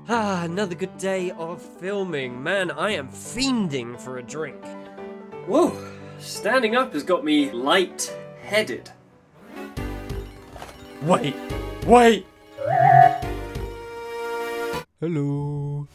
Another good day of filming. Man, I am fiending for a drink. Whoa, standing up has got me light-headed. Wait. Hello.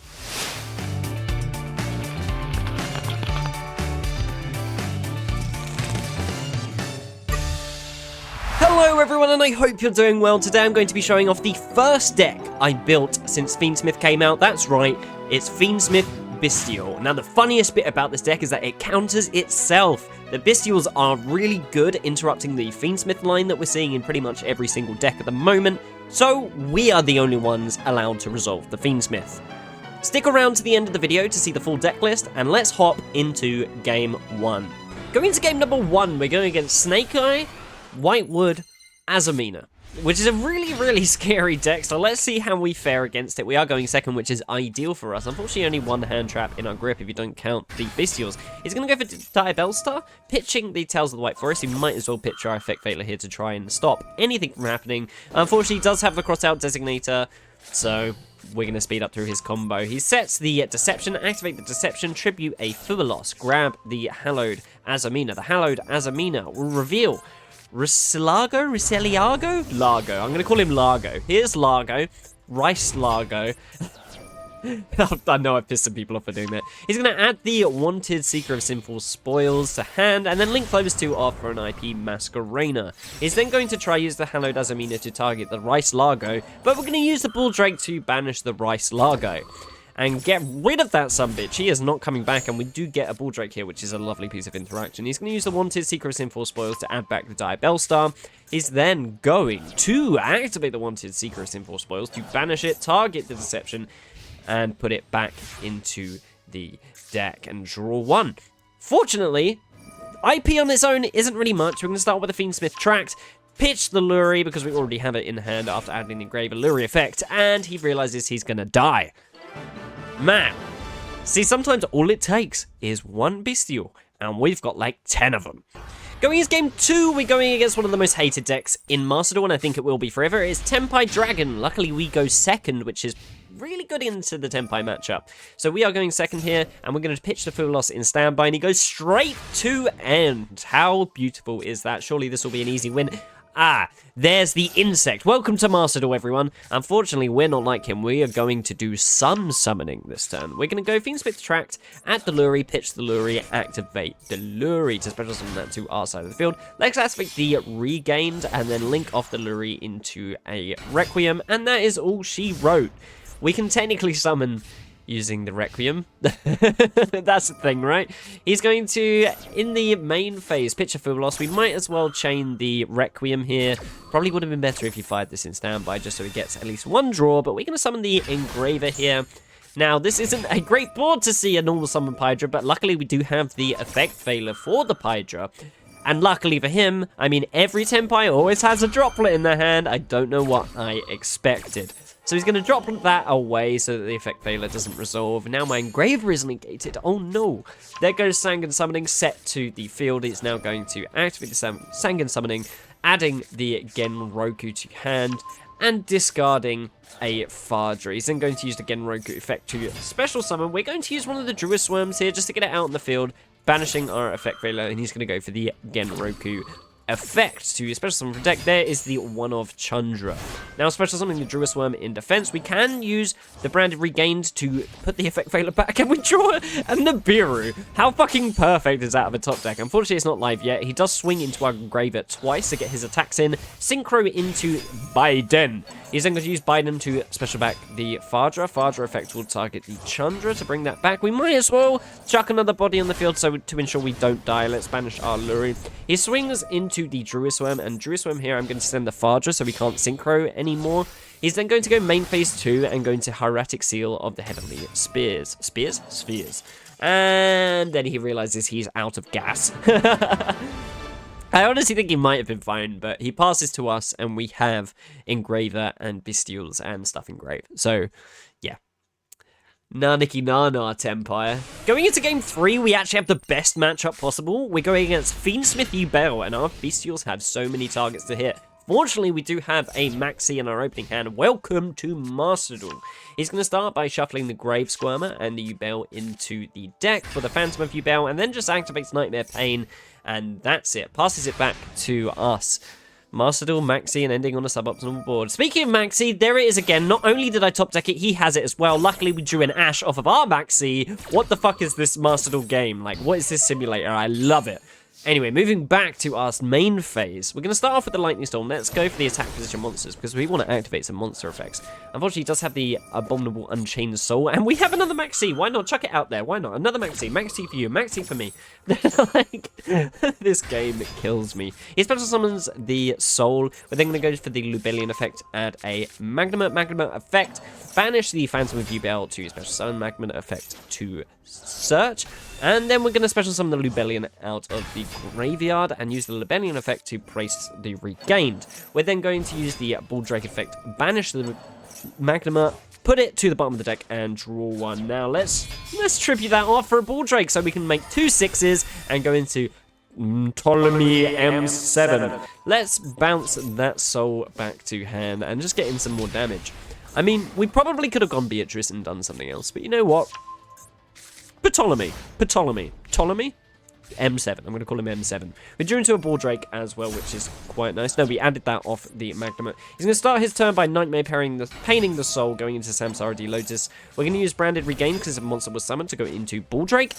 Hello everyone, and I hope you're doing well. Today I'm going to be showing off the first deck I built since Fiendsmith came out. That's right, it's Fiendsmith Bystial. Now the funniest bit about this deck is that it counters itself. The Bystials are really good interrupting the Fiendsmith line that we're seeing in pretty much every single deck at the moment, so we are the only ones allowed to resolve the Fiendsmith. Stick around to the end of the video to see the full deck list, and let's hop into game 1. Going into game number 1, we're going against Snake Eye, Whitewood, Azamina, which is a really scary deck, so let's see how we fare against it. We are going second, which is ideal for us. Unfortunately, only one hand trap in our grip if you don't count the Bystials. He's going to go for Diabellstar, pitching the Tales of the White Forest. He might as well pitch our Effect Veiler here to try and stop anything from happening. Unfortunately, he does have the Crossout Designator, so we're going to speed up through his combo. He sets the Deception, activate the Deception, tribute a Fubalos, grab the Hallowed Azamina. The Hallowed Azamina will reveal Riseliago? Largo. I'm going to call him Largo. Here's Largo. Rice Largo. I know I've pissed some people off for doing that. He's going to add the Wanted Seeker of Sinful Spoils to hand, and then link those two off for an IP Masquerena. He's then going to try use the Hallowed Azamina to target the Rice Largo, but we're going to use the Bull Drake to banish the Rice Largo and get rid of that subbitch. He is not coming back, and we do get a Bull Drake here, which is a lovely piece of interaction. He's going to use the Wanted Seeker of Sinful Spoils to add back the Diabellstar. He's then going to activate the Wanted Seeker of Sinful Spoils to banish it, target the Deception, and put it back into the deck and draw one. Fortunately, IP on its own isn't really much. We're going to start with the Fiendsmith Tract, pitch the Lurie because we already have it in hand after adding the Engraver Lurie effect, and he realizes he's going to die. Man, see, sometimes all it takes is one Bystial, and we've got like 10 of them. Going into game 2, we're going against one of the most hated decks in Master Duel, and I think it will be forever. It's Tenpai Dragon. Luckily, we go second, which is really good into the Tenpai matchup. So we are going second here, and we're going to pitch the Fubalos in standby, and he goes straight to end. How beautiful is that? Surely this will be an easy win. Ah, there's the insect. Welcome to Master Duel, everyone. Unfortunately, we're not like him. We are going to do some summoning this turn. We're going to go Fiendsmith Tract, add the Lurie, pitch the Lurie, activate the Lurie to special summon that to our side of the field. Let's activate the Regained, and then link off the Lurie into a Requiem, and that is all she wrote. We can technically summon using the Requiem. That's the thing, right? He's going to, in the main phase, pitch a Fubalos. We might as well chain the Requiem here. Probably would have been better if you fired this in standby, just so he gets at least one draw, but we're going to summon the Engraver here. Now, this isn't a great board to see a normal summon Pydra, but luckily we do have the Effect Veiler for the Pydra. And luckily for him, I mean, every Tenpai always has a Droplet in their hand. I don't know what I expected. So he's going to drop that away so that the Effect Veiler doesn't resolve. Now my Engraver is negated. Oh no. There goes Sanguine Summoning set to the field. It's now going to activate the Sanguine Summoning, adding the Genroku to hand, and discarding a Fadra. He's then going to use the Genroku effect to special summon. We're going to use one of the Druid Swarms here just to get it out in the field, banishing our Effect Veiler, and he's going to go for the Genroku effect to special summon from deck. There is the one of Chandra. Now, special summoning the Druid Swarm in defense, we can use the Branded Regained to put the Effect Veiler back, and we draw a Nibiru. How fucking perfect is that of a top deck? Unfortunately, it's not live yet. He does swing into our Engraver twice to get his attacks in. Synchro into Biden. He's then going to use Biden to special back the Fadra. Fadra effect will target the Chandra to bring that back. We might as well chuck another body on the field so to ensure we don't die. Let's banish our Lurie. He swings into the Druid Swarm, and Druid Swarm here, I'm going to send the Fadra so we can't synchro anymore. He's then going to go main phase 2 and go into Hieratic Seal of the Heavenly Spears. Spheres. And then he realizes he's out of gas. I honestly think he might have been fine, but he passes to us, and we have Engraver and Bystials and stuff engraved. So, yeah. Naniki Nana, Tenpai. Going into game 3, we actually have the best matchup possible. We're going against Fiendsmith Yubel, and our Bystials have so many targets to hit. Fortunately, we do have a Maxi in our opening hand. Welcome to Master Duel. He's going to start by shuffling the Grave Squirmer and the Yubel into the deck for the Phantom of Yubel, and then just activates Nightmare Pain, and that's it. Passes it back to us. Master Duel, Maxi, and ending on a suboptimal board. Speaking of Maxi, there it is again. Not only did I top deck it, he has it as well. Luckily, we drew an Ash off of our Maxi. What the fuck is this Master Duel game? Like, what is this simulator? I love it. Anyway, moving back to our main phase, we're going to start off with the Lightning Storm. Let's go for the attack position monsters, because we want to activate some monster effects. Unfortunately, he does have the Abominable Unchained Soul, and we have another Maxi. Why not? Chuck it out there. Why not? Another Maxi. Maxi for you. Maxi for me. Like, this game kills me. He special summons the Soul. We're then going to go for the Lubellian effect, add a Magnum effect, banish the Phantom of Yubel to special summon Magnum effect to search. And then we're going to special summon the Lubellian out of the graveyard and use the Lubellian effect to place the regained. We're then going to use the Bull Drake effect, banish the Magnuma, put it to the bottom of the deck, and draw one. Now let's tribute that off for a Bull Drake so we can make 2 6s and go into Ptolemy M7. Let's bounce that soul back to hand and just get in some more damage. I mean, we probably could have gone Beatrice and done something else, but you know what? Ptolemy, M7. I'm going to call him M7. We drew into a Bull Drake as well, which is quite nice. No, we added that off the Magnum. He's going to start his turn by Nightmare Paining the Soul, going into Samsara D Lotus. We're going to use Branded Regain because a monster was summoned to go into Bull Drake.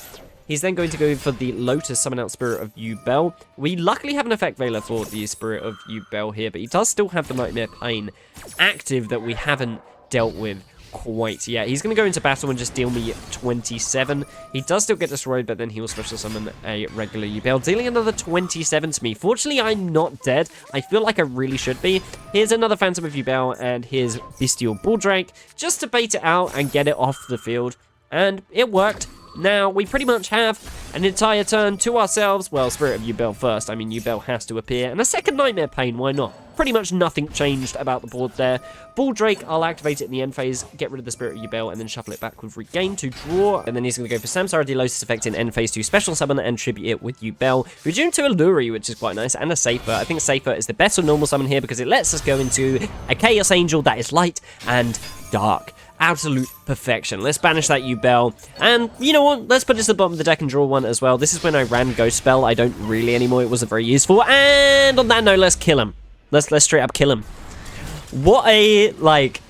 He's then going to go for the Lotus, summon out Spirit of Yubel. We luckily have an effect Veiler for the Spirit of Yubel here, but he does still have the Nightmare Pain active that we haven't dealt with quite yet. He's going to go into battle and just deal me 27. He does still get destroyed, but then he will special summon a regular Yubel, dealing another 27 to me. Fortunately, I'm not dead. I feel like I really should be. Here's another Phantom of Yubel, and here's Bystial Bull Drake, just to bait it out and get it off the field. And it worked. Now, we pretty much have an entire turn to ourselves. Well, Spirit of Yubel first. I mean, Yubel has to appear. And a second Nightmare Pain, why not? Pretty much nothing changed about the board there. Bull Drake, I'll activate it in the end phase, get rid of the Spirit of Yubel, and then shuffle it back with Regain to draw. And then he's going to go for Samsara D Lotus effect in end phase to special summon and tribute it with Yubel. We're due to a Luri, which is quite nice, and a Safer. I think Safer is the better normal summon here because it lets us go into a Chaos Angel that is light and dark. Absolute perfection. Let's banish that Yubel. And you know what? Let's put this at the bottom of the deck and draw one as well. This is when I ran Ghost Spell. I don't really anymore. It wasn't very useful. And on that note, let's kill him. Let's straight up kill him. What a, like...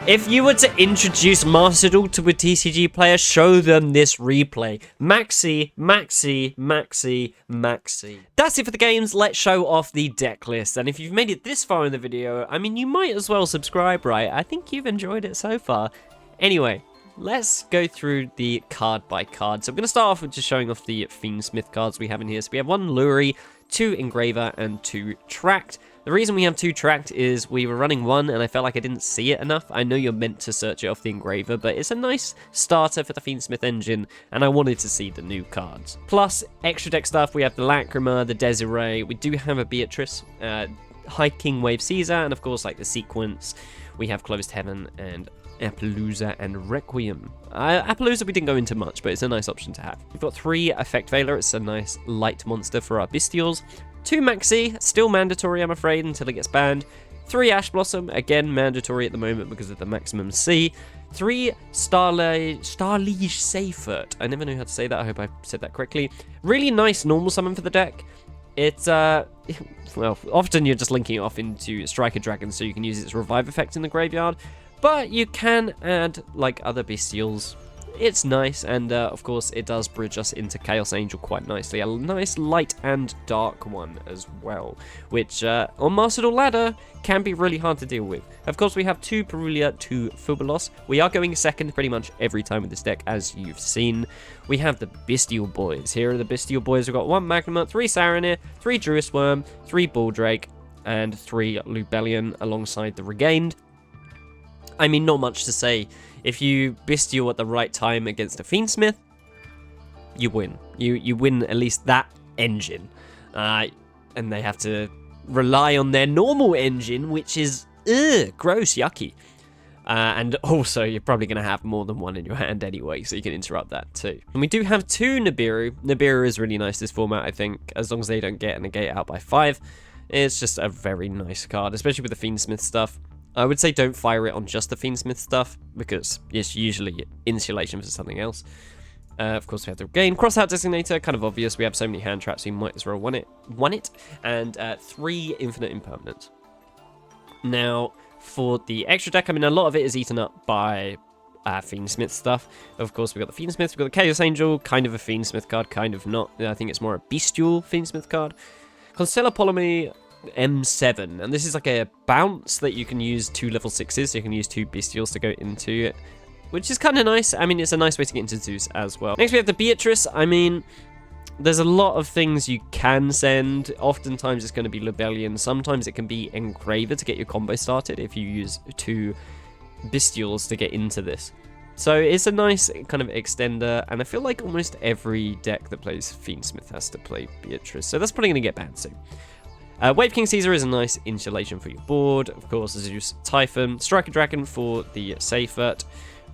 If you were to introduce Master Duel to a TCG player, show them this replay. Maxi. That's it for the games. Let's show off the deck list. And if you've made it this far in the video, I mean, you might as well subscribe, right? I think you've enjoyed it so far. Anyway, let's go through the card by card. So I'm going to start off with just showing off the Fiendsmith cards we have in here. So we have 1 Luri, 2 Engraver, and 2 Tracked. The reason we have 2 Tracked is we were running 1 and I felt like I didn't see it enough. I know you're meant to search it off the Engraver, but it's a nice starter for the Fiendsmith engine, and I wanted to see the new cards. Plus, extra deck stuff, we have the Lacrima, the Desiree, we do have a Beatrice, High King Wave Caesar, and of course, like the Sequence, we have Closed Heaven and Appaloosa and Requiem. Appaloosa we didn't go into much, but it's a nice option to have. We've got 3 Effect Veiler, it's a nice light monster for our Bystials. 2 Maxi, still mandatory I'm afraid until it gets banned. 3 Ash Blossom, again mandatory at the moment because of the maximum C. 3 Starliege Seifert. I never knew how to say that, I hope I said that correctly. Really nice normal summon for the deck. It's, well, often you're just linking it off into Striker Dragon so you can use its revive effect in the graveyard. But you can add, like, other Bystials. It's nice, and of course it does bridge us into Chaos Angel quite nicely. A nice light and dark one as well, which on Master Duel Ladder can be really hard to deal with. Of course we have 2 Perulia, 2 Fubulos. We are going second pretty much every time with this deck, as you've seen. We have the Bystial Boys. Here are the Bystial Boys. We've got 1 Magnum, 3 Saronir, 3 Druid Worm, 3 Bull Drake, and 3 Lubellian alongside the Regained. I mean, not much to say. If you Bystial at the right time against a Fiendsmith, you win. You win at least that engine. And they have to rely on their normal engine, which is gross, yucky. And also, you're probably going to have more than 1 in your hand anyway, so you can interrupt that too. And we do have 2 Nibiru. Nibiru is really nice this format, I think, as long as they don't get a negate out by 5. It's just a very nice card, especially with the Fiendsmith stuff. I would say don't fire it on just the Fiendsmith stuff, because it's usually insulation for something else. Of course, we have to gain Crossout Designator, kind of obvious. We have so many hand traps, we might as well won it. And 3 Infinite Impermanence. Now, for the extra deck, I mean, a lot of it is eaten up by Fiendsmith stuff. Of course, we've got the Fiendsmith, we've got the Chaos Angel, kind of a Fiendsmith card, kind of not. I think it's more a Bystial Fiendsmith card. Constellar Polymy M7, and this is like a bounce that you can use 2 level 6s, so you can use 2 Bystials to go into it, which is kind of nice. I mean, it's a nice way to get into Zeus as well. Next, we have the Beatrice. I mean, there's a lot of things you can send. Oftentimes, it's going to be Libellion. Sometimes it can be Engraver to get your combo started if you use 2 Bystials to get into this. So it's a nice kind of extender, and I feel like almost every deck that plays Fiendsmith has to play Beatrice, so that's probably going to get banned soon. Wave King Caesar is a nice insulation for your board. Of course, Zeus Typhon, Striker Dragon for the Seifert,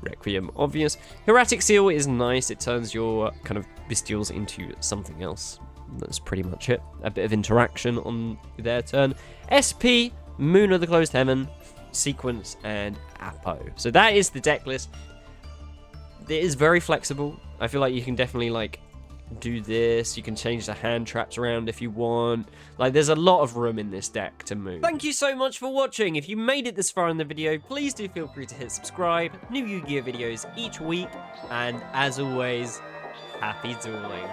Requiem obvious. Hieratic Seal is nice. It turns your kind of Bystials into something else. That's pretty much it. A bit of interaction on their turn. SP, Moon of the Closed Heaven, Sequence, and Apo. So that is the deck list. It is very flexible. I feel like you can definitely like do this. You can change the hand traps around if you want. Like, there's a lot of room in this deck to move. Thank you so much for watching. If you made it this far in the video, please do feel free to hit subscribe. New Yu-Gi-Oh videos each week, and as always, happy dueling.